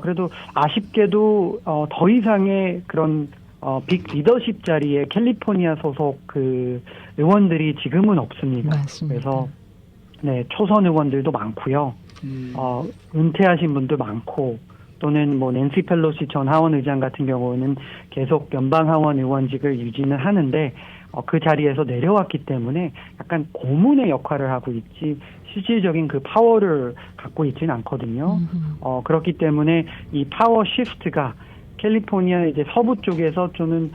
그래도 아쉽게도 더 이상의 그런 빅 리더십 자리에 캘리포니아 소속 그 의원들이 지금은 없습니다. 맞습니다. 그래서 네, 초선 의원들도 많고요. 은퇴하신 분도 많고 또는 뭐 낸시 펠로시 전 하원 의장 같은 경우는 계속 연방 하원 의원직을 유지는 하는데 그 자리에서 내려왔기 때문에 약간 고문의 역할을 하고 있지 실질적인 그 파워를 갖고 있지는 않거든요. 그렇기 때문에 이 파워 시프트가 캘리포니아 이제 서부 쪽에서 저는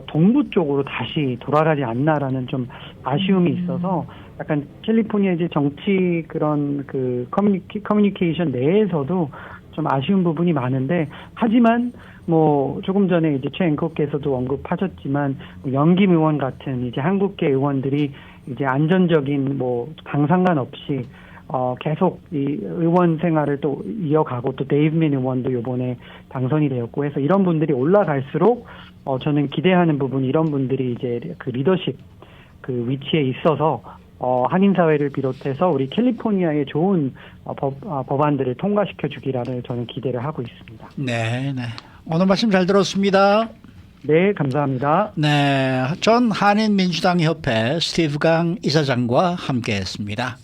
동부 쪽으로 다시 돌아가지 않나라는 좀 아쉬움이 있어서 약간 캘리포니아 이제 정치 그런 그 커뮤니케이션 내에서도 좀 아쉬운 부분이 많은데 하지만 뭐 조금 전에 이제 최 앵커께서도 언급하셨지만 영김 의원 같은 이제 한국계 의원들이 이제 안전적인 뭐 당 상관없이 계속 이 의원 생활을 또 이어가고 또 데이브민 의원도 이번에 당선이 되었고 해서 이런 분들이 올라갈수록 저는 기대하는 부분 이런 분들이 이제 그 리더십 그 위치에 있어서 한인 사회를 비롯해서 우리 캘리포니아의 좋은 법안들을 통과시켜 주기라를 저는 기대를 하고 있습니다. 네, 네. 오늘 말씀 잘 들었습니다. 네, 감사합니다. 네, 전 한인민주당 협회 스티브 강 이사장과 함께했습니다.